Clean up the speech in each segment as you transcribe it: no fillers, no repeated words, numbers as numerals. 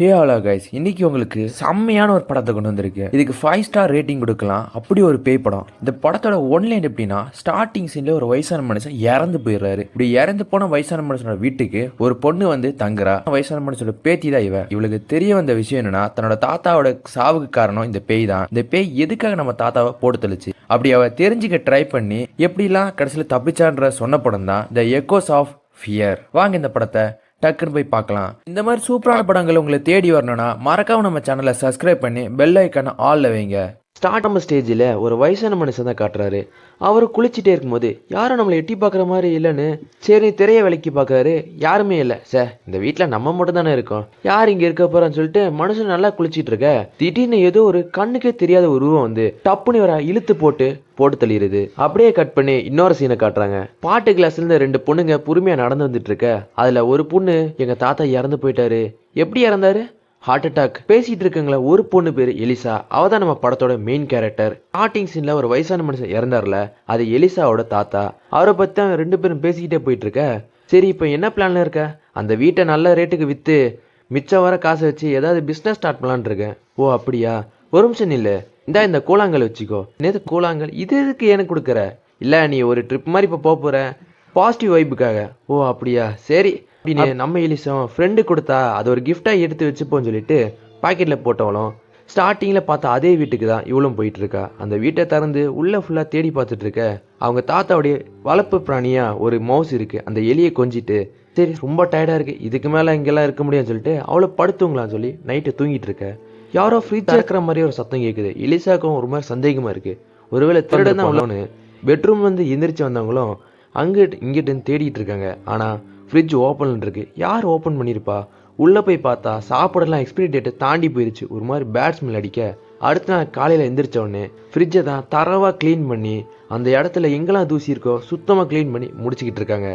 Hey hello guys, இன்னைக்கு உங்களுக்கு செம்மையான ஒரு படத்தை கொண்டு வந்திருக்கு. இதுக்கு 5 ஸ்டார் ரேட்டிங் கொடுக்கலாம். அப்படி ஒரு பேய் படம். இந்த படத்தோட ஒன்லைன் எப்படின்னா, ஸ்டார்டிங் சீன்ல ஒரு வயசான மனுஷன் இறந்து போயிடுறாரு. இப்படி இறந்து போன வயசான மனுஷனோட வீட்டுக்கு ஒரு பொண்ணு வந்து தங்குறா. வயசான மனுஷனோட பேத்தி தான் இவளுக்கு தெரிய வந்த விஷயம் என்னன்னா, தன்னோட தாத்தாவோட சாவுக்கு காரணம் இந்த பேய் தான். இந்த பேய் எதுக்காக நம்ம தாத்தாவை போட்டு தெளிச்சு அப்படி அவ தெரிஞ்சுக்க ட்ரை பண்ணி எப்படிலாம் கடைசியில் தப்பிச்சான்ற சொன்ன படம் தான் த எக்கோஸ் ஆஃப் ஃபியர். வாங்க இந்த படத்தை டக்குன்னு போய் பார்க்கலாம். இந்த மாதிரி சூப்பரான படங்கள் உங்களை தேடி வரணும்னா மறக்காம நம்ம சேனலை சப்ஸ்கிரைப் பண்ணி பெல் ஐக்கான ஆல்ல வைங்க. ஸ்டார்ட் நம்ம ஸ்டேஜில் ஒரு வயசான மனுஷன் தான் காட்டுறாரு. அவர் குளிச்சுட்டே இருக்கும்போது யாரும் நம்மளை எட்டி பார்க்குற மாதிரி இல்லைன்னு சரி திரைய விலைக்கு பார்க்குறாரு. யாருமே இல்லை. சார் இந்த வீட்டில் நம்ம மட்டும் தானே இருக்கோம், யார் இங்கே இருக்க போறான்னு சொல்லிட்டு மனுஷன் நல்லா குளிச்சிட்டு இருக்க. திடீர்னு ஏதோ ஒரு கண்ணுக்கே தெரியாத ஒரு உருவம் வந்து டப்புன்னு வர இழுத்து போட்டு தள்ளிடுது. அப்படியே கட் பண்ணி இன்னொரு சீனை காட்டுறாங்க. பாட்டு கிளாஸ்ல இருந்து 2 பொண்ணுங்க பொறுமையா நடந்து வந்துட்டு இருக்க. அதுல ஒரு பொண்ணு எங்க தாத்தா இறந்து போயிட்டாரு. எப்படி இறந்தாரு? Heart attack. பேசிட்டு இருக்குங்களா ஒரு பொண்ணு பேரு எலிசா. அவ தான் நம்ம படத்தோட மெயின் கேரக்டர். ஸ்டார்டிங் சீன்ல ஒரு வயசான மனுஷன் இறந்தார்ல, அது எலிசாவோட தாத்தா. அவரை பத்தி தான் 2 பேரும் பேசிக்கிட்டே போயிட்டு இருக்க. சரி இப்போ என்ன பிளான்ல இருக்க? அந்த வீட்டை நல்ல ரேட்டுக்கு வித்து மிச்சம் வர காசை வச்சு ஏதாவது பிசினஸ் ஸ்டார்ட் பண்ணலான் இருக்கேன். ஓ அப்படியா, ஒரு நிமிஷம் இல்லை, இந்த கூழாங்கல் வச்சுக்கோ. நேது கூழாங்கல் இது எதுக்கு எனக்கு கொடுக்குற? இல்லை நீ ஒரு ட்ரிப் மாதிரி இப்போ போற பாசிட்டிவ் வைப்புக்காக. ஓ அப்படியா, சரி அப்படின்னு நம்ம எலிசம் ஃப்ரெண்டு கொடுத்தா அது ஒரு கிஃப்டாக எடுத்து வச்சுப்போன்னு சொல்லிட்டு பாக்கெட்டில் போட்டவளும் ஸ்டார்டிங்கில் பார்த்தா அதே வீட்டுக்கு தான் இவளும் போயிட்டு இருக்கா. அந்த வீட்டை திறந்து உள்ளே ஃபுல்லாக தேடி பார்த்துட்டு இருக்க. அவங்க தாத்தாவுடைய வளர்ப்பு பிராணியாக ஒரு மவுஸ் இருக்குது. அந்த எலியை கொஞ்சிட்டு சரி ரொம்ப டயர்டாக இருக்குது, இதுக்கு மேலே இங்கெல்லாம் இருக்க முடியும்னு சொல்லிட்டு அவளை படுத்துங்களான்னு சொல்லி நைட்டு தூங்கிட்டு இருக்க. யாரோ ஃப்ரிட்ஜ் இருக்கிற மாதிரி ஒரு சத்தம் கேட்குது. எலிசாக்கும் ஒரு மாதிரி சந்தேகமாக இருக்குது. ஒருவேளை திருடன் தான் உள்ளவனு. பெட்ரூம் வந்து எந்திரிச்சு வந்தவங்களும் அங்கிட்டு இங்கிட்டு தேடிட்டு இருக்காங்க. ஆனால் ஃப்ரிட்ஜ் ஓப்பன் இருக்கு. யார் ஓப்பன் பண்ணியிருப்பா? உள்ளே போய் பார்த்தா சாப்பாடெல்லாம் எக்ஸ்பிரி டேட்டை தாண்டி போயிடுச்சு. ஒரு மாதிரி பேட் ஸ்மெல் அடிக்க. அடுத்த நாள் காலையில் எந்திரிச்ச உடனே ஃப்ரிட்ஜை தான் தரவாக க்ளீன் பண்ணி அந்த இடத்துல எங்கெல்லாம் தூசி இருக்கோ சுத்தமாக க்ளீன் பண்ணி முடிச்சுக்கிட்டு இருக்காங்க.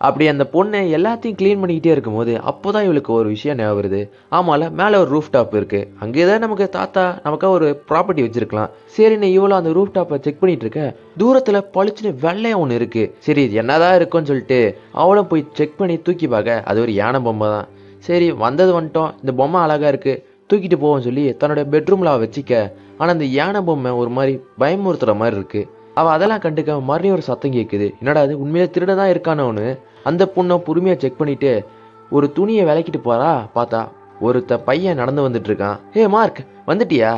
அப்படி அந்த பொண்ணை எல்லாத்தையும் க்ளீன் பண்ணிக்கிட்டே இருக்கும்போது அப்போதான் இவளுக்கு ஒரு விஷயம் ஞாபகம் வருது. ஆமால மேலே ஒரு ரூஃப் டாப் இருக்குது, அங்கே தான் நமக்கு தாத்தா நமக்காக ஒரு ப்ராப்பர்ட்டி வச்சிருக்கலாம். சரின்னு இவ்வளோ அந்த ரூஃப் டாப்பை செக் பண்ணிட்டு இருக்க. தூரத்தில் பளிச்சுன்னு வெள்ளையாக ஒன்று இருக்குது. சரி இது என்னதான் இருக்குன்னு சொல்லிட்டு அவளும் போய் செக் பண்ணி தூக்கி பார்க்க அது ஒரு யானை பொம்மை தான். சரி வந்தது வந்துட்டோம், இந்த பொம்மை அழகாக இருக்குது, தூக்கிட்டு போவோம்னு சொல்லி தன்னோட பெட்ரூமில் அவள் வச்சிக்க. ஆனால் அந்த யானை பொம்மை ஒரு மாதிரி பயமுறுத்துகிற மாதிரி இருக்குது. அவள் அதெல்லாம் கண்டுக்காம மறுபடியும் ஒரு சத்தம் கேட்குது. என்னடா அது உண்மையிலே திருட தான் இருக்கானவனு. அந்த பொண்ணை பொறுமையாக செக் பண்ணிட்டு ஒரு துணியை விளக்கிட்டு போறா. பார்த்தா பையன் நடந்து வந்துட்டு இருக்கான். ஏ மார்க் வந்துட்டியா?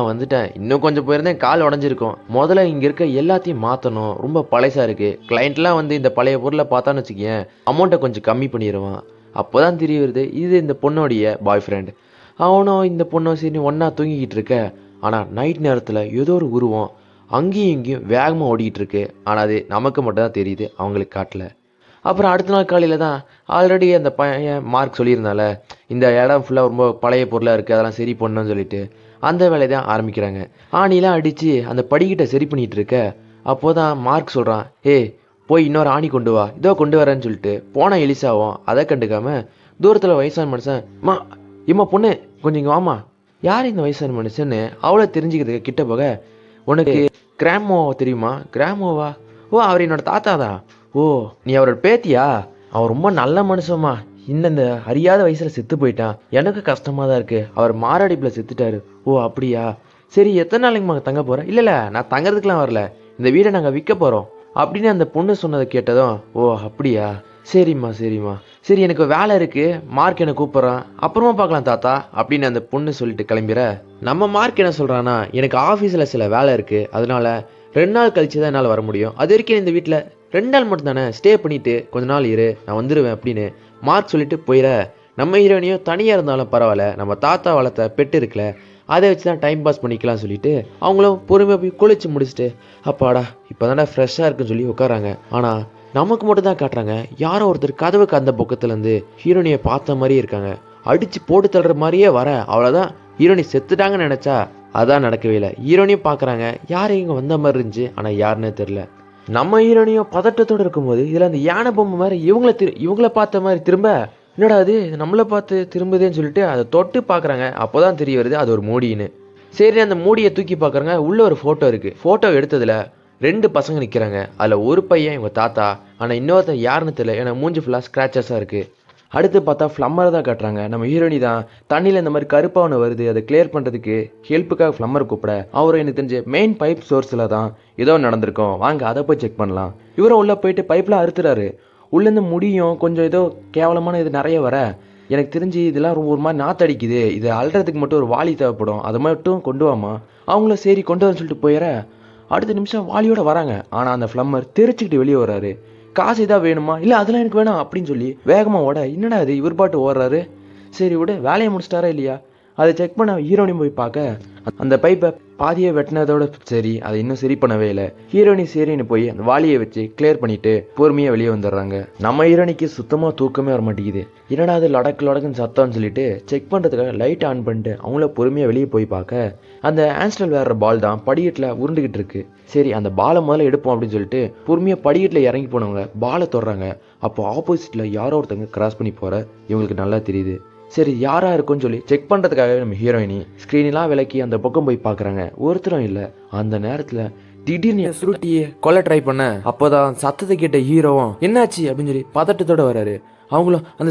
வந்துட்டேன், இன்னும் கொஞ்சம் போயிருந்தேன் கால் உடஞ்சிருக்கும். முதல்ல இங்கே இருக்க எல்லாத்தையும் மாற்றணும், ரொம்ப பழசாக இருக்குது. கிளைண்ட்லாம் வந்து இந்த பழைய பொருளை பார்த்தான்னு வச்சுக்கேன் அமௌண்ட்டை கொஞ்சம் கம்மி பண்ணிடுவான். அப்போ தான் தெரிய வருது இது இந்த பொண்ணோடைய பாய் ஃப்ரெண்ட். அவனும் இந்த பொண்ணும் சரி ஒன்றா தூங்கிக்கிட்டு இருக்க. ஆனால் நைட் நேரத்தில் ஏதோ ஒரு உருவம் அங்கேயும் இங்கேயும் வேகமாக ஓடிக்கிட்டு இருக்கு. ஆனால் அது நமக்கு மட்டும் தான் தெரியுது, அவங்களுக்கு காட்டல. அப்புறம் அடுத்த நாள் காலையில் தான் ஆல்ரெடி அந்த பையன் மார்க் சொல்லியிருந்தால இந்த இடம் ஃபுல்லாக ரொம்ப பழைய பொருளாக இருக்குது, அதெல்லாம் சரி பண்ணணும்னு சொல்லிட்டு அந்த வேலையை தான் ஆரம்பிக்கிறாங்க. ஆணிலாம் அடித்து அந்த படிக்கிட்ட சரி பண்ணிகிட்டு இருக்க. அப்போ தான் மார்க் சொல்கிறான், போய் இன்னொரு ஆணி கொண்டு வா, இதோ கொண்டு வரேன்னு சொல்லிட்டு போன எலிசாவும் அதை கண்டுக்காம தூரத்தில் வயசான மனுஷன் இம்மா பொண்ணு கொஞ்சம் இங்கே வாமா. யார் இந்த வயசான மனுஷன்னு அவளை தெரிஞ்சுக்கிறதுக்கு கிட்ட போக, உனக்கு கிராமோவா தெரியுமா? கிராமோவா? ஓ அவர் என்னோட தாத்தா தான். ஓ நீ அவரோட பேத்தியா? அவர் ரொம்ப நல்ல மனுஷமா, இன்னும் இந்த அறியாத வயசுல செத்து போயிட்டான். எனக்கு கஷ்டமா தான் இருக்கு, அவர் மாரடைப்புல செத்துட்டாரு. ஓ அப்படியா, சரி எத்தனை நாளைக்கு தங்க போற? இல்ல நான் தங்கறதுக்குலாம் வரல, இந்த வீடை நாங்கள் விற்க போறோம் அப்படின்னு அந்த பொண்ணு சொன்னதை கேட்டதும் ஓ அப்படியா, சரிம்மா சரிம்மா, சரி எனக்கு வேலை இருக்கு, மார்க் என்ன கூப்பிட்றான், அப்புறமா பார்க்கலாம் தாத்தா அப்படின்னு அந்த பொண்ணு சொல்லிட்டு கிளம்பிற. நம்ம மார்க் என்ன சொல்றான்னா, எனக்கு ஆஃபீஸில் சில வேலை இருக்கு, அதனால 2 நாள் கழிச்சு தான் என்னால் வர முடியும். அது வரைக்கும் இந்த வீட்டில் 2 நாள் மட்டும் தானே ஸ்டே பண்ணிட்டு கொஞ்ச நாள் இரு, நான் வந்துடுவேன் அப்படின்னு மார்க் சொல்லிட்டு போயிட. நம்ம ஹீரோனியும் தனியாக இருந்தாலும் பரவாயில்ல, நம்ம தாத்தா வளர்த்த பெட்டு இருக்குல்ல அதை வச்சு தான் டைம் பாஸ் பண்ணிக்கலாம் சொல்லிட்டு அவங்களும் பொறுமையாக போய் குளிச்சு முடிச்சுட்டு அப்பாடா இப்போ தானே ஃப்ரெஷ்ஷாக இருக்குன்னு சொல்லி உட்காராங்க. ஆனால் நமக்கு மட்டும் தான் காட்டுறாங்க, யாரோ ஒருத்தர் கதவுக்கு அந்த பக்கத்துலேருந்து ஹீரோனியை பார்த்த மாதிரியே இருக்காங்க. அடித்து போட்டு தள்ளுற மாதிரியே வர. அவ்வளோதான், ஹீரோனி செத்துட்டாங்கன்னு நினச்சா அதான் நடக்கவே இல்லை. ஹீரோனியும் பார்க்குறாங்க, யார் இங்கே வந்த மாதிரி இருந்துச்சு, ஆனால் யாருன்னே தெரில. நம்ம ஹீரோனியும் பதட்டத்தோடு இருக்கும்போது இதில் அந்த யானை பொம்மை மாதிரி இவங்கள பார்த்த மாதிரி திரும்ப என்னடா அது நம்மளை பார்த்து திரும்புதேன்னு சொல்லிட்டு அதை தொட்டு பார்க்குறாங்க. அப்போ தான் தெரிய வருது அது ஒரு மூடின்னு. சரி அந்த மூடியை தூக்கி பார்க்குறாங்க, உள்ளே ஒரு ஃபோட்டோ இருக்குது. ஃபோட்டோ எடுத்ததில் 2 பசங்க நிற்கிறாங்க. அதில் ஒரு பையன் இவங்க தாத்தா, ஆனால் இன்னொருத்தர் யாருன்னு தெரியல, ஏன்னா மூஞ்சி ஃபுல்லாக ஸ்க்ராச்சஸாக இருக்குது. அடுத்து பார்த்தா ஃப்ளம்மரை தான் காட்டுறாங்க. நம்ம ஹீரோயினி தான் தண்ணியில் இந்த மாதிரி கருப்பாக ஒன்று வருது, அதை கிளியர் பண்ணுறதுக்கு ஹெல்ப்புக்காக ஃப்ளம்மர் கூப்பிட அவரும் எனக்கு தெரிஞ்ச மெயின் பைப் சோர்ஸில் தான் ஏதோ நடந்திருக்கும், வாங்க அதை போய் செக் பண்ணலாம். இவரும் உள்ளே போயிட்டு பைப்பில் அறுத்துறாரு. உள்ளேருந்து முடியும் கொஞ்சம் ஏதோ கேவலமான இது நிறைய வர எனக்கு தெரிஞ்சு இதெல்லாம் ரொம்ப ஒரு மாதிரி நாத்தடிக்குது, இதை அல்றதுக்கு மட்டும் ஒரு வாளி தேவைப்படும், அதை மட்டும் கொண்டு வாமா. அவங்கள சரி கொண்டு வரேன்னு சொல்லிட்டு போயிட அடுத்த நிமிஷம் வாளியோட வராங்க. ஆனால் அந்த ஃப்ளம்மர் தெரிச்சுக்கிட்டு வெளியே வராரு. காசு இதாக வேணுமா, இல்லை அதெல்லாம் எனக்கு வேணாம் அப்படின்னு சொல்லி வேகமாக ஓட என்னடா அது இவர் பாட்டு ஓடுறாரு. சரி விட வேலையை முடிச்சிட்டாரா இல்லையா அதை செக் பண்ண ஹீரோனி போய் பார்க்க அந்த பைப்பை பாதியை வெட்டினதோட சரி அதை இன்னும் சரி பண்ணவே இல்லை. ஹீரோனி சரின்னு போய் அந்த வாளியை வச்சு கிளியர் பண்ணிட்டு பொறுமையாக வெளியே வந்துடுறாங்க. நம்ம ஹீரோனிக்கு சுத்தமாக தூக்கமே வர மாட்டேங்குது. என்னடா அது லடக்குன்னு சத்தம்னு சொல்லிட்டு செக் பண்ணுறதுக்காக லைட் ஆன் பண்ணிட்டு அவங்கள பொறுமையாக வெளியே போய் பார்க்க அந்த ஆன்ஸ்டல் வேற பால் தான் படிக்கட்டில் உருண்டுகிட்டு இருக்கு. சரி அந்த பாலை முதல்ல எடுப்போம் அப்படின்னு சொல்லிட்டு பொறுமையாக படிக்கட்டில் இறங்கி போனவங்க பாலை தொடுறாங்க. அப்போ ஆப்போசிட்டில் யாரோ ஒருத்தவங்க கிராஸ் பண்ணி போகிற இவங்களுக்கு நல்லா தெரியுது. சரி யாராக இருக்குன்னு சொல்லி செக் பண்ணுறதுக்காகவே நம்ம ஹீரோயினி ஸ்க்ரீனெலாம் விலக்கி அந்த பக்கம் போய் பார்க்குறாங்க. ஒருத்தரும் இல்லை. அந்த நேரத்தில் திடீர்னு சுருட்டியை கொல்ல ட்ரை பண்ண அப்போதான் சத்தத்தை கேட்ட ஹீரோவும் என்னாச்சு அப்படின்னு சொல்லி பதட்டத்தோடு வராரு. அவங்களும் அந்த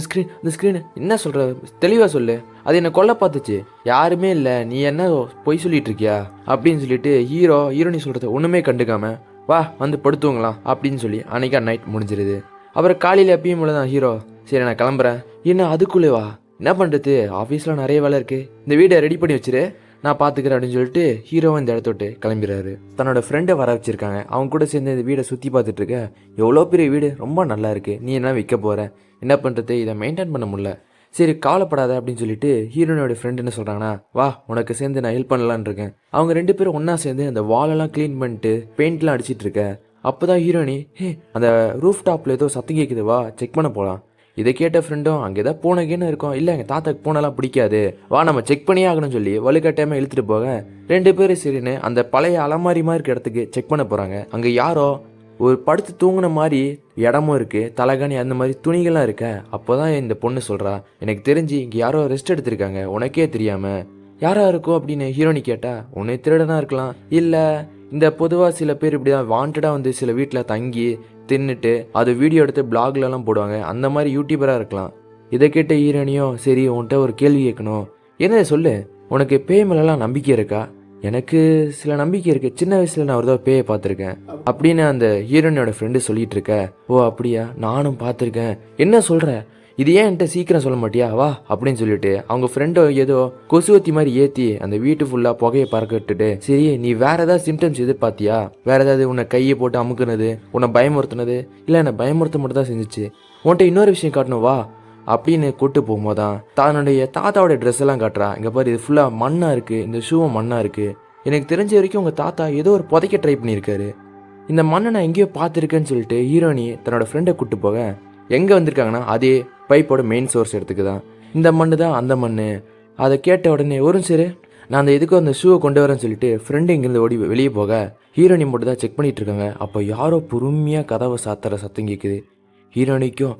ஸ்க்ரீனு என்ன சொல்கிற தெளிவாக சொல்லு, அது என்னை கொல்ல பார்த்துச்சு, யாருமே இல்லை, நீ என்ன பொய் சொல்லிட்டு இருக்கியா அப்படின்னு சொல்லிட்டு ஹீரோனி சொல்கிறத ஒன்றுமே கண்டுக்காம வா வந்து படுத்துவங்களாம் அப்படின்னு சொல்லி அன்றைக்கி நைட் முடிஞ்சிருது. அப்புறம் காலையில் எப்பயும் போல தான் ஹீரோ சரி நான் கிளம்புறேன். என்ன அதுக்குள்ளே வா, என்ன பண்ணுறது ஆஃபீஸில் நிறைய வேலை இருக்குது, இந்த வீடை ரெடி பண்ணி வச்சிரு நான் பார்த்துக்கிறேன் அப்படின்னு சொல்லிட்டு ஹீரோவும் இந்த இடத்த விட்டு கிளம்பிடுறாரு. தன்னோட ஃப்ரெண்டை வர வச்சிருக்காங்க. அவங்க கூட சேர்ந்து இந்த வீடை சுற்றி பார்த்துட்டு இருக்க எவ்வளோ பெரிய வீடு ரொம்ப நல்லா இருக்குது, நீ என்ன விற்க போகிற, என்ன பண்ணுறது, இதை மெயின்டைன் பண்ண முடியல, சரி கவலைப்படாத அப்படின்னு சொல்லிட்டு ஹீரோனோட ஃப்ரெண்டு என்ன சொல்கிறாங்கன்னா வா உனக்கு சேர்ந்து நான் ஹெல்ப் பண்ணலான் இருக்கேன். அவங்க ரெண்டு பேரும் ஒன்றா சேர்ந்து அந்த வாலெல்லாம் க்ளீன் பண்ணிட்டு பெயிண்ட்லாம் அடிச்சிட்டு இருக்கேன். அப்போ தான் ஹீரோனி அந்த ரூஃப் டாப்பில் ஏதோ சத்தம் கேட்குது வா செக் பண்ண போகலாம். இதை கேட்ட ஃப்ரெண்டும் அங்கே ஏதாவது பூனைக்குன்னு இருக்கும், இல்லை எங்கள் தாத்தாக்கு பூனைலாம் பிடிக்காது, வா நம்ம செக் பண்ணியே ஆகணும்னு சொல்லி வலுக்கட்டாயமாக இழுத்துட்டு போக ரெண்டு பேரும் சரின்னு அந்த பழைய அலமாரி மாதிரி இருக்க இடத்துக்கு செக் பண்ண போகிறாங்க. அங்கே யாரோ ஒரு படுத்து தூங்கின மாதிரி இடமும் இருக்குது, தலைகாணி அந்த மாதிரி துணிகள்லாம் இருக்க. அப்போ தான் இந்த பொண்ணு சொல்கிறா எனக்கு தெரிஞ்சு இங்கே யாரோ ரெஸ்ட் எடுத்திருக்காங்க உனக்கே தெரியாமல், யாரா இருக்கும் அப்படின்னு ஹீரோனி கேட்டா உன்னை திருடனா இருக்கலாம், இல்லை இந்த பொதுவாக சில பேர் இப்படி தான் வாண்டடாக வந்து சில வீட்டில் தங்கி தின்னுட்டு அது வீடியோ எடுத்து பிளாக்லலாம் போடுவாங்க, அந்த மாதிரி யூடியூபராக இருக்கலாம். இதை கேட்ட ஹீரோனியும் சரி உன்கிட்ட ஒரு கேள்வி கேட்கணும், என்ன சொல்லு, உனக்கு பேய் மேலெலாம் நம்பிக்கை இருக்கா? எனக்கு சில நம்பிக்கை இருக்குது, சின்ன வயசில் நான் ஒரு தடவை பேயை பார்த்துருக்கேன் அப்படின்னு அந்த ஹீரோனியோட ஃப்ரெண்டு சொல்லிட்டு இருக்க. ஓ அப்படியா, நானும் பார்த்துருக்கேன், என்ன சொல்கிற, இது ஏன் என்கிட்ட சீக்கிரம் சொல்ல மாட்டியா வா அப்படின்னு சொல்லிட்டு அவங்க ஃப்ரெண்டோ ஏதோ கொசுவத்தி மாதிரி ஏற்றி அந்த வீட்டு ஃபுல்லாக புகையை பறக்க விட்டுட்டு சரி நீ வேற ஏதாவது சிம்டம்ஸ் எதிர்பார்த்தியா, வேற ஏதாவது உன்னை கையை போட்டு அமுக்குனது, உன்னை பயமுறுத்துனது, இல்லை என்னை பயமுறுத்த மட்டும் தான் செஞ்சிச்சு, உன்கிட்ட இன்னொரு விஷயம் காட்டணும் வா அப்படின்னு கூப்பிட்டு போகும்போதான் தன்னுடைய தாத்தாவோட ட்ரெஸ் எல்லாம் காட்டுறா. இங்கே பாரு இது ஃபுல்லாக மண்ணாக இருக்குது, இந்த ஷூவும் மண்ணாக இருக்குது, எனக்கு தெரிஞ்ச வரைக்கும் உங்கள் தாத்தா ஏதோ ஒரு புதைக்க ட்ரை பண்ணியிருக்காரு, இந்த மண்ணை நான் எங்கேயோ பார்த்துருக்கேன்னு சொல்லிட்டு ஹீரோனி தன்னோட ஃப்ரெண்டை கூப்பிட்டு போக எங்கே வந்திருக்காங்கன்னா அதே பைப்போட மெயின் சோர்ஸ் இடத்துக்கு தான். இந்த மண்ணு தான் அந்த மண். அதை கேட்ட உடனே ஒரு சரி நான் அந்த எதுக்கும் அந்த ஷூவை கொண்டு வரேன்னு சொல்லிட்டு ஃப்ரெண்டு இங்கேருந்து ஓடி வெளியே போக ஹீரோனி மட்டும் தான் செக் பண்ணிட்டு இருக்காங்க. அப்போ யாரோ பொறுமையாக கதவை சாத்துற சத்தம் கேட்குது. ஹீரோனிக்கும்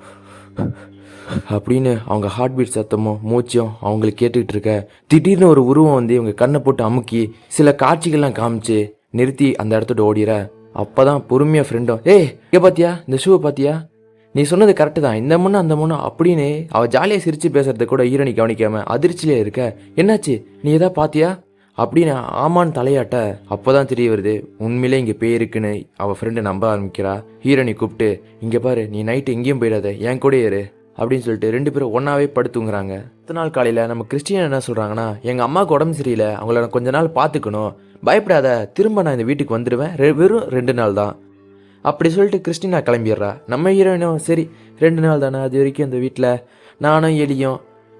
அப்படின்னு அவங்க ஹார்ட் பீட் சத்தமும் மூச்சும் அவங்களுக்கு கேட்டுக்கிட்டு இருக்க திடீர்னு ஒரு உருவம் வந்து இவங்க கண்ணை போட்டு அமுக்கி சில காட்சிகள்லாம் காமிச்சு நிறுத்தி அந்த இடத்தோட ஓடிற. அப்போ தான் பொறுமையாக ஃப்ரெண்டும் இங்கே பார்த்தியா இந்த ஷூவை பார்த்தியா, நீ சொன்னது கரெக்டு தான், இந்த முன்ன அந்த முன்ன அப்படின்னு அவள் ஜாலியாக சிரித்து பேசுறத கூட ஹீரோனி கவனிக்காம அதிர்ச்சியிலே இருக்க. என்னாச்சு நீ எதா பார்த்தியா அப்படின்னு ஆமான்னு தலையாட்ட. அப்போ தான் தெரிய வருது உண்மையிலே இங்கே பேய் இருக்குன்னு. அவள் ஃப்ரெண்டு நம்ப ஆரம்பிக்கிறா. ஹீரோனி கூப்பிட்டு இங்கே பாரு நீ நைட்டு எங்கேயும் போயிடாத என் கூட ஏறு அப்படின்னு சொல்லிட்டு ரெண்டு பேரும் ஒன்றாவே படுத்துங்கிறாங்க. அடுத்த நாள் காலையில் நம்ம கிறிஸ்டியன் என்ன சொல்கிறாங்கன்னா எங்கள் அம்மாவுக்கு உடம்பு சரியில்லை, அவங்கள நான் கொஞ்ச நாள் பார்த்துக்கணும், பயப்படாத திரும்ப நான் இந்த வீட்டுக்கு வந்துடுவேன், வெறும் 2 நாள் தான் அப்படி சொல்லிட்டு கிறிஸ்டினா கிளம்பிடுறா. நம்ம ஹீரோயினும் சரி 2 நாள் தானே, அது வரைக்கும் இந்த வீட்டில் நானும் எலியும்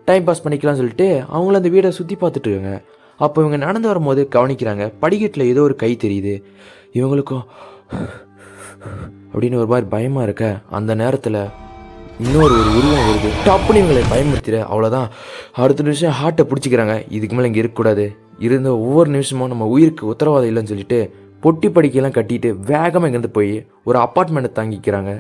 டைம் பாஸ் பண்ணிக்கலாம்னு சொல்லிட்டு அவங்கள அந்த வீடை சுற்றி பார்த்துட்டு இருக்காங்க. அப்போ இவங்க நடந்து வரும்போது கவனிக்கிறாங்க படிக்கட்டில் ஏதோ ஒரு கை தெரியுது. இவங்களுக்கும் அப்படின்னு ஒரு மாதிரி பயமாக இருக்க அந்த நேரத்தில் இன்னொரு உருவம் வருது. டப்புன்னு இவங்களை பயமுறுத்திட. அவ்வளோதான் அடுத்த நிமிஷம் ஹார்ட்டை பிடிச்சிக்கிறாங்க. இதுக்கு மேலே இங்கே இருக்கக்கூடாது, இருந்த ஒவ்வொரு நிமிஷமும் நம்ம உயிருக்கு உத்தரவாதம் இல்லைன்னு சொல்லிட்டு பொட்டி படிக்கையெல்லாம் கட்டிட்டு வேகமாக இங்கேருந்து போய் ஒரு அப்பார்ட்மெண்ட்டை தங்கிக்கிறாங்க.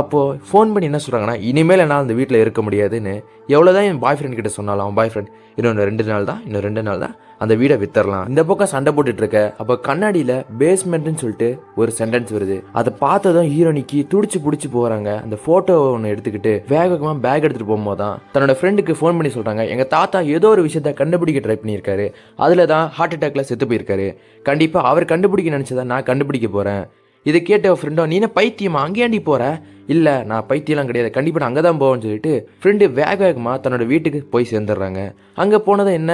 அப்போது ஃபோன் பண்ணி என்ன சொல்கிறாங்கன்னா, இனிமேல் என்னால் அந்த வீட்டில் இருக்க முடியாதுன்னு. எவ்வளோதான் என் பாய் ஃப்ரெண்ட் கிட்ட சொன்னாலும் அவன் பாய் ஃப்ரெண்ட் இன்னும் 2 நாள் தான், இன்னும் 2 நாள் தான் அந்த வீடை வித்தரலாம். இந்த பக்கம் சண்டை போட்டுட்டு இருக்க அப்போ கண்ணாடியில் பேஸ்மெண்ட்னு சொல்லிட்டு ஒரு சென்டென்ஸ் வருது. அதை பார்த்ததும் ஹீரோனிக்கு துடிச்சு பிடிச்சி போகிறாங்க. அந்த ஃபோட்டோ ஒன்று எடுத்துக்கிட்டு வேகமாக பேக் எடுத்துகிட்டு போகும்போது தான் தன்னோட ஃப்ரெண்டுக்கு ஃபோன் பண்ணி சொல்கிறாங்க, எங்கள் தாத்தா ஏதோ ஒரு விஷயத்த கண்டுபிடிக்க ட்ரை பண்ணியிருக்காரு, அதில் தான் ஹார்ட் அட்டாக்ல செத்து போயிருக்காரு. கண்டிப்பாக அவர் கண்டுபிடிக்க நினச்சதை நான் கண்டுபிடிக்க போகிறேன். இதை கேட்ட ஃப்ரெண்டோ, நீ என்ன பைத்தியமா, அங்கேயாண்டி போகிற? இல்லை, நான் பைத்தியம்லாம் கிடையாது, கண்டிப்பாக நான் அங்கே தான் போவேன்னு சொல்லிட்டு ஃப்ரெண்டு வேகமாக தன்னோட வீட்டுக்கு போய் சேர்ந்துடுறாங்க. அங்கே போனதை என்ன,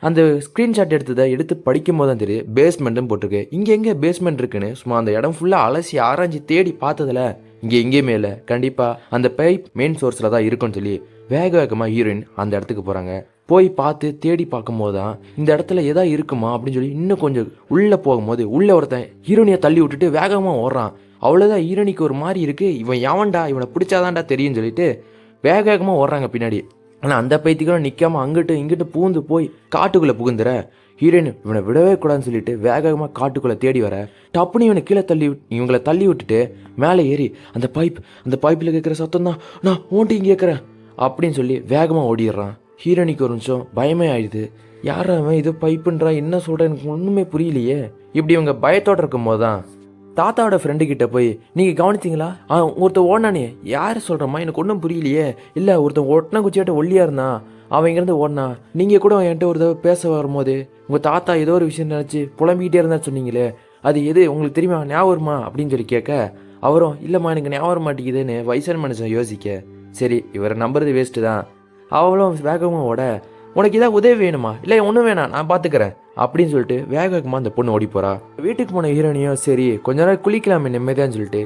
அந்த ஸ்க்ரீன்ஷாட் எடுத்து படிக்கும் போது தான் தெரியும் பேஸ்மெண்ட்டும் போட்டிருக்கு. இங்கே எங்கே பேஸ்மெண்ட் இருக்குன்னு சும்மா அந்த இடம் ஃபுல்லாக அலசி ஆராய்ச்சி தேடி பார்த்ததில் இங்கே எங்கேயுமே இல்லை. கண்டிப்பாக அந்த பைப் மெயின் சோர்ஸில் தான் இருக்குன்னு சொல்லி வேகமாக ஹீரோயின் அந்த இடத்துக்கு போகிறாங்க. போய் பார்த்து தேடி பார்க்கும்போது தான் இந்த இடத்துல எதா இருக்குமா அப்படின்னு சொல்லி இன்னும் கொஞ்சம் உள்ளே போகும்போது உள்ளே ஒருத்தன் ஹீரோனியை தள்ளி விட்டுட்டு வேகமாக ஓடுறான். அவ்வளோதான், ஹீரோனிக்கு ஒரு மாதிரி இருக்குது, இவன் எவன்டா, இவனை பிடிச்சாதான்டா தெரியும்னு சொல்லிட்டு வேகமாக ஓடுறாங்க பின்னாடி. ஆனால் அந்த பைத்தியங்களும் நிற்காமல் அங்கிட்டு இங்கிட்டு பூந்து போய் காட்டுக்குள்ளே புகுந்துற ஹீரோயின் இவனை விடவே கூடாதுன்னு சொல்லிட்டு வேகமாக காட்டுக்குள்ளே தேடி வர டப்புன்னு இவனை கீழே இவங்களை தள்ளி விட்டுட்டு மேலே ஏறி அந்த பைப்பில் கேட்குற சத்தம் தான் நான் ஓன்ட்டு இங்கே கேட்குறேன் அப்படின்னு சொல்லி வேகமாக ஓடிடுறான். ஹீரோனிக்கு ஒரு நிமிஷம் பயமே ஆயிடுது. யார் அவன், இது பைப்புன்றா, என்ன சொல்கிற, எனக்கு ஒன்றுமே புரியலையே. இப்படி இவங்க பயத்தோடு இருக்கும் போது தான் தாத்தாவோட ஃப்ரெண்டு கிட்ட போய், நீங்கள் கவனிச்சிங்களா, ஒருத்தன் ஓடினானே, யார் சொல்கிறம்மா, எனக்கு ஒன்றும் புரியலையே. இல்லை, ஒருத்தன் ஒட்டினா குச்சியாட்ட ஒல்லியாக இருந்தான், அவன் இங்கேருந்து ஓடினா. நீங்கள் கூட என்கிட்ட ஒரு தடவை பேச வரும்போது உங்கள் தாத்தா ஏதோ ஒரு விஷயம் நினச்சி புலம்பிக்கிட்டே இருந்தா சொன்னீங்களே, அது எது உங்களுக்கு தெரியுமா, ஞாபகம் வருமா அப்படின்னு சொல்லி கேட்க அவரும், இல்லைம்மா எனக்கு ஞாபகம் வர மாட்டேங்குதுன்னு வயசான மனுஷன் யோசிக்க, சரி இவரை நம்புறது வேஸ்ட்டு தான். அவளும் வேகமாக ஓட, உனக்கு ஏதாவது உதவி வேணுமா, இல்லை ஒன்றும் வேணாம் நான் பார்த்துக்கிறேன் அப்படின்னு சொல்லிட்டு வேகமாக அந்த பொண்ணு ஓடி போகிறா. வீட்டுக்கு போன ஹீரோனியும் சரி கொஞ்ச நேரம் குளிக்கலாமே நிம்மதியான்னு சொல்லிட்டு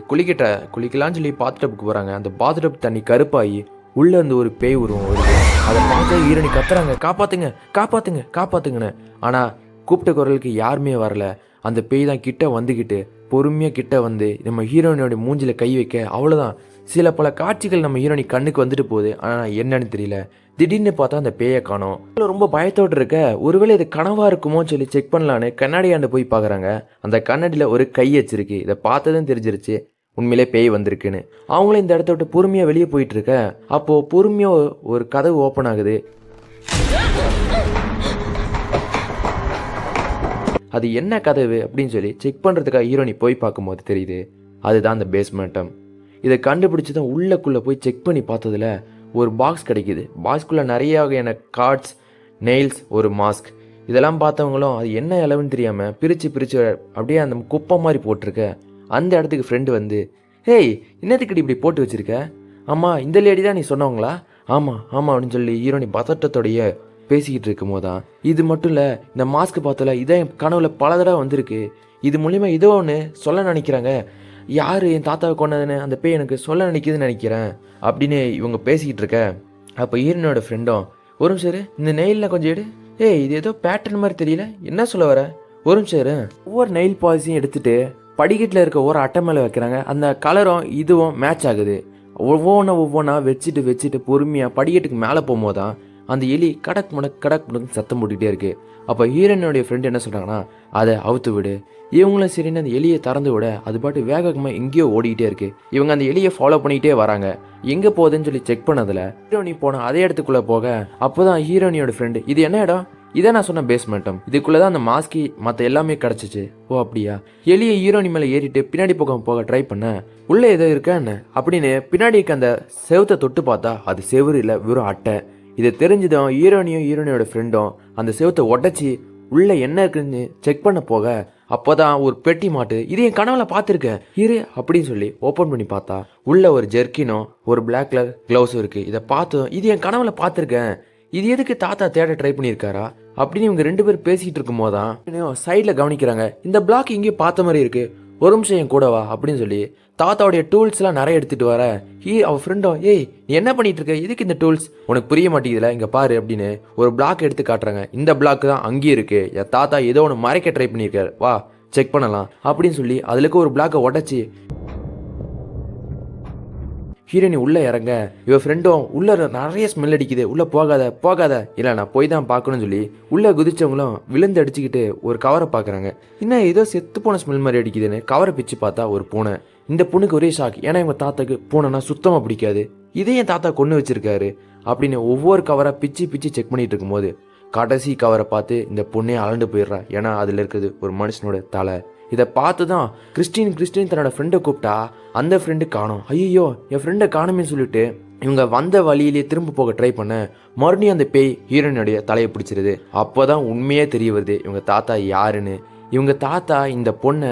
குளிக்கலான்னு சொல்லி பாத்டப்புக்கு போகிறாங்க. அந்த பாத்டப் தண்ணி கருப்பாகி உள்ளே இருந்து ஒரு பேய் உருவம் வருது. அதை பார்த்து ஹீரோனி கத்துறாங்க, காப்பாற்றுங்க காப்பாற்றுங்க காப்பாற்றுங்கன்னு. ஆனால் கூப்பிட்ட குரலுக்கு யாருமே வரல. அந்த பேய் தான் கிட்ட வந்துக்கிட்டு பொறுமையாக கிட்ட வந்து நம்ம ஹீரோனியோட மூஞ்சில் கை வைக்க அவ்வளோதான். சில பல காட்சிகள் நம்ம ஹீரோனி கண்ணுக்கு வந்துட்டு போகுது. ஆனால் என்னன்னு தெரியல. திடீர்னு பார்த்தா அந்த பேயை காணோம். ரொம்ப பயத்தோடு இருக்க, ஒருவேளை இது கனவா இருக்குமோன்னு சொல்லி செக் பண்ணலான்னு கண்ணாடியாண்டு போய் பார்க்குறாங்க. அந்த கண்ணாடியில் ஒரு கை வச்சிருக்கு. இதை பார்த்ததும் தெரிஞ்சிருச்சு உண்மையிலே பேய் வந்திருக்குன்னு. அவங்களும் இந்த இடத்த விட்டு பொறுமையாக வெளியே போயிட்டு இருக்க, அப்போது பொறுமையாக ஒரு கதவு ஓப்பன் ஆகுது. அது என்ன கதவு அப்படின்னு சொல்லி செக் பண்ணுறதுக்காக ஹீரோனி போய் பார்க்கும்போது தெரியுது அதுதான் அந்த பேஸ்மெண்டம். இதை கண்டுபிடிச்சி தான் உள்ளக்குள்ளே போய் செக் பண்ணி பார்த்ததுல ஒரு பாக்ஸ் கிடைக்கிது. பாக்ஸ்குள்ளே நிறைய வகையான கார்ட்ஸ், நெயில்ஸ், ஒரு மாஸ்க். இதெல்லாம் பார்த்தவங்களும் அது என்ன அளவுன்னு தெரியாமல் பிரித்து அப்படியே அந்த குப்பை மாதிரி போட்டிருக்க. அந்த இடத்துக்கு ஃப்ரெண்டு வந்து, ஹேய் என்னத்துக்கிட்ட இப்படி போட்டு வச்சுருக்க? ஆமாம் இந்த லேடி தான் நீ சொன்னவங்களா? ஆமாம் அப்படின்னு சொல்லி ஹீரோனி பதட்டத்தோடைய பேசிக்கிட்டு இருக்கும் போது தான், இது மட்டும் இல்லை, இந்த மாஸ்க் பார்த்தல இதான் என் கனவுல பல தடவை வந்திருக்கு, இது மூலிமா ஏதோ ஒன்று சொல்ல நினைக்கிறாங்க, யார் என் தாத்தாவை கொண்டதுன்னு அந்த பேய் எனக்கு சொல்ல நினைக்கிதுன்னு நினைக்கிறேன் அப்படின்னு இவங்க பேசிக்கிட்டு இருக்க. அப்போ ஹீரோனோட ஃப்ரெண்டும், ஒரு நிமிஷம் இந்த நெயிலில் கொஞ்சம் எடு, இது ஏதோ பேட்டர்ன் மாதிரி தெரியல, என்ன சொல்ல வர, ஒரு நிமிஷம். ஒவ்வொரு நெயில் பாலிசியும் எடுத்துகிட்டு படிக்கட்டில் இருக்க ஒரு அட்டை மேலே வைக்கிறாங்க. அந்த கலரும் இதுவும் மேட்ச் ஆகுது. ஒவ்வொன்றா வச்சுட்டு பொறுமையாக படிக்கட்டுக்கு மேலே போகும்போது தான் அந்த எலி கடக் முடக்கு சத்தம் போட்டுக்கிட்டே இருக்குது. அப்போ ஹீரோனுடைய ஃப்ரெண்டு என்ன சொல்கிறாங்கன்னா, அதை அவுத்து விடு. இவங்களும் சரின்னு அந்த எலியை திறந்து விட அது பாட்டு வேகமாக எங்கேயோ ஓடிக்கிட்டே இருக்குது. இவங்க அந்த எலியை ஃபாலோ பண்ணிக்கிட்டே வராங்க. எங்கே போகுதுன்னு சொல்லி செக் பண்ணதில் ஹீரோனி போனால் அதே இடத்துக்குள்ளே போக, அப்போ தான் ஹீரோனியோட ஃப்ரெண்டு, இது என்ன இடம், இதை நான் சொன்ன பேஸ்மெண்டம், இதுக்குள்ளே தான் அந்த மாஸ்கி மற்ற எல்லாமே கிடச்சிச்சு. ஓ அப்படியா. எலியை ஹீரோனி மேலே ஏறிட்டு பின்னாடி போக ட்ரை பண்ண, உள்ளே ஏதோ இருக்கா என்ன அப்படின்னு பின்னாடி இருக்க அந்த செவத்தை தொட்டு பார்த்தா அது செவுரு இல்லை, வெறும் அட்டை. இதை தெரிஞ்சுதான் ஹீரோனியோட ஃப்ரெண்டும் அந்த செவத்தை உடச்சி உள்ளே என்ன இருக்குன்னு செக் பண்ண போக, அப்போதான் ஒரு பெட்டி மாட்டு, இது என் கனவுல பார்த்துருக்க இரு அப்படின்னு சொல்லி ஓப்பன் பண்ணி பார்த்தா உள்ள ஒரு ஜெர்க்கினும் ஒரு பிளாக் கலர் க்ளவுஸும் இருக்குது. இதை பார்த்தோம், இது என் கனவுல பார்த்துருக்கேன், இது எதுக்கு தாத்தா தேட ட்ரை பண்ணியிருக்காரா அப்படின்னு இவங்க 2 பேரும் பேசிக்கிட்டு இருக்கும் போதான் சைடில் கவனிக்கிறாங்க, இந்த பிளாக் இங்கேயும் பார்த்த மாதிரி இருக்கு, ஒரு நிமிஷம் என் கூட வா அப்படின்னு சொல்லி தாத்தாவுடைய டூல்ஸ்லாம் நிறைய எடுத்துகிட்டு வர, அவள் ஃப்ரெண்டோ, நீ என்ன பண்ணிட்டு இருக்க, இதுக்கு இந்த டூல்ஸ் உனக்கு புரிய மாட்டேங்குதுல, இங்கே பாரு அப்படின்னு ஒரு பிளாக் எடுத்து காட்டுறாங்க. இந்த பிளாக் தான் அங்கேயே இருக்குது, என் தாத்தா ஏதோ ஒன்று மறைக்க ட்ரை பண்ணியிருக்காரு, வா செக் பண்ணலாம் அப்படின்னு சொல்லி அதுக்கு ஒரு பிளாக்கை உடச்சி ஹீரோனி உள்ளே இறங்க, இவ ஃப்ரெண்டும் உள்ளே நிறைய ஸ்மெல் அடிக்குது, உள்ளே போகாத இல்லை நான் போய் தான் பார்க்கணும்னு சொல்லி உள்ளே குதிச்சவங்களும் விழுந்து அடிச்சுக்கிட்டு ஒரு கவரை பார்க்குறாங்க. இன்னும் ஏதோ செத்து போன ஸ்மெல் மாதிரி அடிக்குதுன்னு கவரை பிச்சு பார்த்தா ஒரு பூனை. இந்த பொண்ணுக்கு ஒரே ஷாக். ஏன்னா இவங்க தாத்தாக்கு பூனைனா சுத்தமாக பிடிக்காது. இதே என் தாத்தா கொண்டு வச்சிருக்காரு அப்படின்னு ஒவ்வொரு கவராக பிச்சு பிச்சு செக் பண்ணிட்டு இருக்கும்போது கடைசி கவரை பார்த்து இந்த பொண்ணே அலண்டு போயிடுறா. ஏன்னா அதில் இருக்கிறது ஒரு மனுஷனோட தலை. இதை பார்த்து தான் கிறிஸ்டின் தன்னோட ஃப்ரெண்டை கூப்பிட்டா அந்த ஃப்ரெண்டு காணோம். ஐயோ என் ஃப்ரெண்டை காணுமே சொல்லிட்டு இவங்க வந்த வழியிலே திரும்ப போக ட்ரை பண்ண மறுபடியும் அந்த பேய் ஹீரோயினுடைய தலையை பிடிச்சிருது. அப்போ தான் உண்மையே தெரிய வருது இவங்க தாத்தா யாருன்னு. இவங்க தாத்தா இந்த பொண்ணை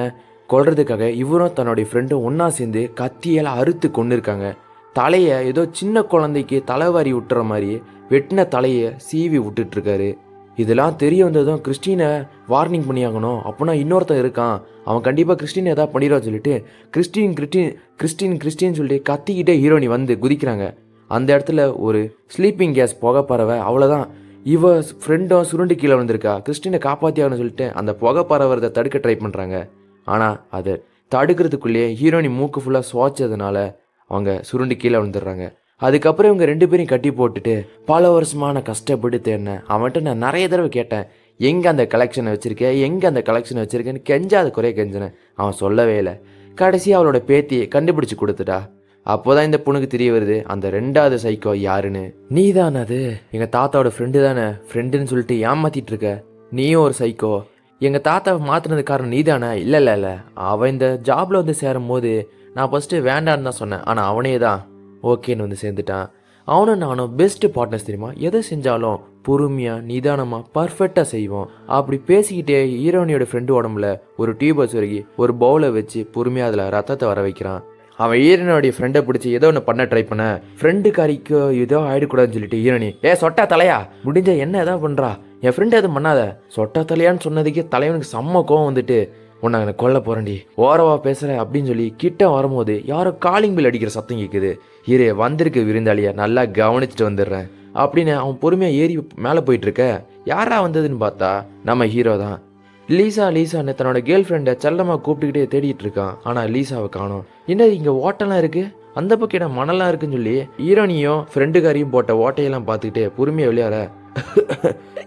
கொல்றதுக்காக இவரும் தன்னுடைய ஃப்ரெண்டும் ஒன்றா சேர்ந்து கத்தியால் அறுத்து கொண்டு இருக்காங்க. தலையை ஏதோ சின்ன குழந்தைக்கு தலைவாரி விட்டுற மாதிரி வெட்டின தலையை சீவி விட்டுட்ருக்காரு. இதெல்லாம் தெரிய வந்ததும் கிறிஸ்டினை வார்னிங் பண்ணியாகணும். அப்படின்னா இன்னொருத்தன் இருக்கான், அவன் கண்டிப்பாக கிறிஸ்டின் எதாவது பண்ணிடுவான்னு சொல்லிட்டு கிறிஸ்டின் சொல்லிட்டு கத்திக்கிட்டே ஹீரோயினி வந்து குதிக்கிறாங்க. அந்த இடத்துல ஒரு ஸ்லீப்பிங் கேஸ் புகை பறவை. அவ்வளோதான், இவ ஃப்ரெண்டும் சுருண்டு கீழே வந்திருக்கா. கிறிஸ்டினை காப்பாற்றியாகணும்னு சொல்லிட்டு அந்த புகை பறவரதை தடுக்க ட்ரை பண்ணுறாங்க. ஆனால் அதை தடுக்கிறதுக்குள்ளேயே ஹீரோயினி மூக்கு ஃபுல்லாக சுவாச்சதுனால அவங்க சுருண்டு கீழே வந்துடுறாங்க. அதுக்கப்புறம் இவங்க 2 பேரையும் கட்டி போட்டுட்டு பல வருஷமான கஷ்டப்பட்டு தேடினேன். அவன்கிட்ட நான் நிறைய தடவை கேட்டேன், எங்கே அந்த கலெக்ஷனை வச்சுருக்கேன்னு கெஞ்சாத குறைய கெஞ்சினேன். அவன் சொல்லவே இல்லை. கடைசி அவளோட பேத்தியை கண்டுபிடிச்சி கொடுத்துட்டா. அப்போதான் இந்த பொண்ணுக்கு தெரிய வருது அந்த 2வது சைக்கோ யாருன்னு. நீ தானே அது எங்கள் தாத்தாவோட ஃப்ரெண்டு தானே, ஃப்ரெண்டுன்னு சொல்லிட்டு ஏமாத்திட்டு இருக்க. நீயும் ஒரு சைக்கோ. எங்கள் தாத்தாவை மாற்றினது காரணம் நீ தானே? இல்லை, அவன் இந்த ஜாபில் வந்து சேரும் போது நான் ஃபஸ்ட்டு வேண்டான்னு தான் சொன்னேன். ஆனால் அவனே தான் ஓகேன்னு வந்து சேர்ந்துட்டான். அவனும் நானும் பெஸ்ட்டு பார்ட்னர்ஸ் தெரியுமா. எதை செஞ்சாலும் பொறுமையாக நிதானமாக பர்ஃபெக்டாக செய்வோம். அப்படி பேசிக்கிட்டே ஹீரோனியோட ஃப்ரெண்டு உடம்புல ஒரு டியூபஸ் வரைக்கும் ஒரு பவுலை வச்சு பொறுமையாக அதில் ரத்தத்தை வர வைக்கிறான். அவன் ஹீரோனியோடைய ஃப்ரெண்டை பிடிச்சி ஏதோ ஒன்று பண்ண ட்ரை பண்ண ஃப்ரெண்டு காரிக்கு ஏதோ ஆகிடக்கூடாதுன்னு சொல்லிட்டு ஹீரோனி சொட்டா தலையா முடிஞ்ச என்ன எதாவது பண்ணுறா, என் ஃப்ரெண்டு எதுவும் பண்ணாத. சொட்டா தலையான்னு சொன்னதுக்கே தலைவனுக்கு செம்ம கோவம் வந்துட்டு உன்னை எனக்கு கொல்ல போகிறேன்டி, ஓரவா பேசுகிற அப்படின்னு சொல்லி கிட்ட வரும்போது யாரோ காலிங் பில் அடிக்கிற சத்தம் கேட்குது. ஹீரே வந்திருக்கு விருந்தாளியை நல்லா கவனிச்சுட்டு வந்துடுறேன் அப்படின்னு அவன் பொறுமையாக ஏறி மேலே போயிட்டுருக்க. யாரா வந்ததுன்னு பார்த்தா நம்ம ஹீரோ தான். லீசான்னு தன்னோட கேர்ள் ஃப்ரெண்டை செல்லமாக கூப்பிட்டுக்கிட்டே தேடிட்டு இருக்கான். ஆனால் லீசாவை காணோம். என்ன இங்கே ஓட்டெல்லாம் இருக்குது, அந்த பக்கம் இடம் மணலாம் இருக்குன்னு சொல்லி ஹீரோனியும் ஃப்ரெண்டுக்காரியும் போட்ட ஓட்டையெல்லாம் பார்த்துக்கிட்டே பொறுமையாக விளையாட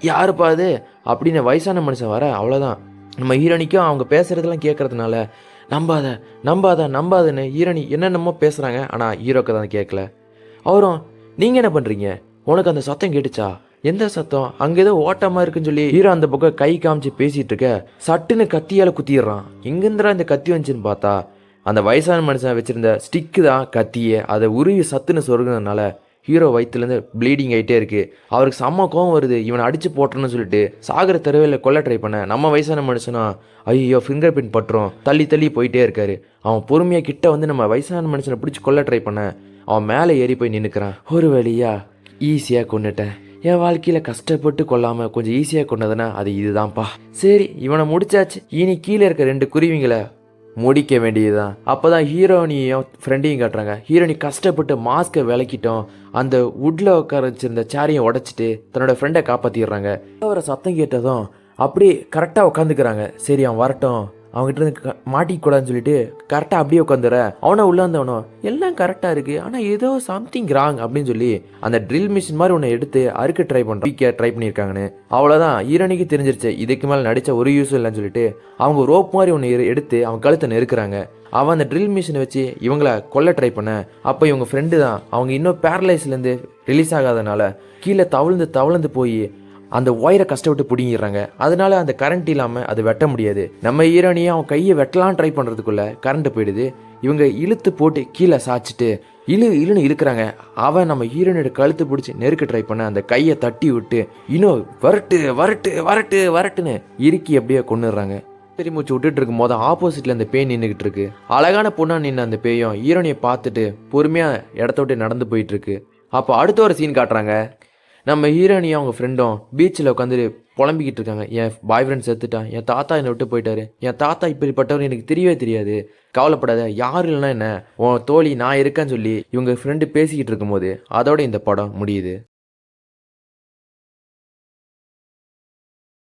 யாருப்பா அது அப்படின்னு வயசான மனுஷன் வர. அவ்வளோதான், நம்ம ஹீரோனிக்கும் அவங்க பேசுகிறதெல்லாம் கேட்குறதுனால நம்பாதன்னு ஹீரோனி என்னென்னமோ பேசுகிறாங்க. ஆனால் ஹீரோக்கு தான் கேட்கல. அவரும் நீங்கள் என்ன பண்ணுறீங்க, உனக்கு அந்த சத்தம் கேட்டுச்சா, எந்த சத்தம், அங்கே ஏதோ ஓட்டமாக இருக்குன்னு சொல்லி ஹீரோ அந்த பக்கம் கை காமிச்சு பேசிகிட்டு இருக்க சட்டுன்னு கத்தியால் குத்திடுறான். எங்கேருந்துடா இந்த கத்தி வந்துச்சுன்னு பார்த்தா அந்த வயசான மனுஷன் வச்சுருந்த ஸ்டிக்கு தான் கத்தியே. அதை உருவி சத்துன்னு சொருகிறதுனால ஹீரோ வயிற்றுலேருந்து ப்ளீடிங் ஆகிட்டே இருக்குது. அவருக்கு செம்ம கோவம் வருது, இவனை அடித்து போட்டணும்னு சொல்லிட்டு சாகர தெருவில் கொல்ல ட்ரை பண்ண நம்ம வயசான மனுஷனா ஐயோ ஃபிங்கர் பிரிண்ட் பட்டுரும் தள்ளி போயிட்டே இருக்காரு. அவன் பொறுமையாக கிட்ட வந்து நம்ம வயசான மனுஷனை பிடிச்சி கொல்ல ட்ரை பண்ண அவன் மேலே ஏறி போய் நின்றுக்கிறான். ஒரு வழியா ஈஸியாக கொண்டுட்டேன். என் வாழ்க்கையில் கஷ்டப்பட்டு கொள்ளாமல் கொஞ்சம் ஈஸியாக கொண்டதுன்னா அது இதுதான்ப்பா. சரி இவனை முடிச்சாச்சு, இனி கீழே இருக்க 2 குருவிங்களை முடிக்க வேண்டியதுதான். அப்போதான் ஹீரோனியும் ஃப்ரெண்டையும் காட்டுறாங்க. ஹீரோனி கஷ்டப்பட்டு மாஸ்கை விளக்கிட்டோம், அந்த வுட்ல உட்கார வச்சிருந்த சேரையும் உடைச்சிட்டு தன்னோட ஃப்ரெண்டை காப்பாற்றிடுறாங்க. அவரை சத்தம் கேட்டதும் அப்படியே கரெக்டாக உட்காந்துக்கிறாங்க. சரி அவன் வரட்டும், அவங்ககிட்ட இருந்து மாட்டிக்கூடாதுன்னு சொல்லிட்டு கரெக்டாக அப்படியே உட்காந்துற. அவனை உள்ள வந்தவனோ எல்லாம் கரெக்டாக இருக்குது, ஆனால் ஏதோ சம்திங் ராங் அப்படின்னு சொல்லி அந்த ட்ரில் மிஷின் மாதிரி ஒன்று எடுத்து அறுக்க ட்ரை பண்ணியிருக்காங்கன்னு. அவ்வளோதான், ஹீரோனிக்கு தெரிஞ்சிருச்சு இதுக்கு மேலே நடித்த ஒரு யூஸும் இல்லைன்னு சொல்லிட்டு அவங்க ரோப் மாதிரி ஒன்று எடுத்து அவன் கழுத்தை நெருக்கிறாங்க. அவன் அந்த ட்ரில் மிஷினை வச்சு இவங்களை கொல்ல ட்ரை பண்ண அப்போ இவங்க ஃப்ரெண்டு தான் அவங்க இன்னும் பேரலைஸ்லேருந்து ரிலீஸ் ஆகாதனால கீழே தவழ்ந்து போய் அந்த ஒயரை கஷ்டப்பட்டு பிடிங்கிடுறாங்க. அதனால அந்த கரண்ட் இல்லாமல் அது வெட்ட முடியாது. நம்ம ஹீரோனியை அவன் கையை வெட்டலாம் ட்ரை பண்ணுறதுக்குள்ள கரண்ட் போயிடுது. இவங்க இழுத்து போட்டு கீழே சாய்ச்சிட்டு இழுன்னு இழுக்கிறாங்க. அவன் நம்ம ஹீரோனியோட கழுத்து பிடிச்சி நெருக்க ட்ரை பண்ண அந்த கையை தட்டி விட்டு இன்னும் வரட்டுன்னு இறுக்கி அப்படியே கொண்டுடுறாங்க. சரி மூச்சு விட்டுட்டு இருக்கும் போது ஆப்போசிட்டில் அந்த பேய் நின்றுக்கிட்டு இருக்கு. அழகான பொண்ணா நின்று அந்த பேயும் ஹீரோனியை பார்த்துட்டு பொறுமையாக இடத்த விட்டு நடந்து போயிட்டு இருக்கு. அப்போ அடுத்த ஒரு சீன் காட்டுறாங்க. நம்ம ஹீரோனியும் அவங்க ஃப்ரெண்டும் பீச்சில் உட்காந்து புலம்பிக்கிட்டு இருக்காங்க. என் பாய் ஃப்ரெண்ட் செத்துட்டான், என் தாத்தா என்னை விட்டு போயிட்டாரு, என் தாத்தா இப்படிப்பட்டவர் எனக்கு தெரியவே தெரியாது, கவலைப்படாத, யாரும் இல்லைன்னா என்ன, உன் தோழி நான் இருக்கேன்னு சொல்லி இவங்க ஃப்ரெண்டு பேசிக்கிட்டு இருக்கும்போது அதோட இந்த படம் முடியுது.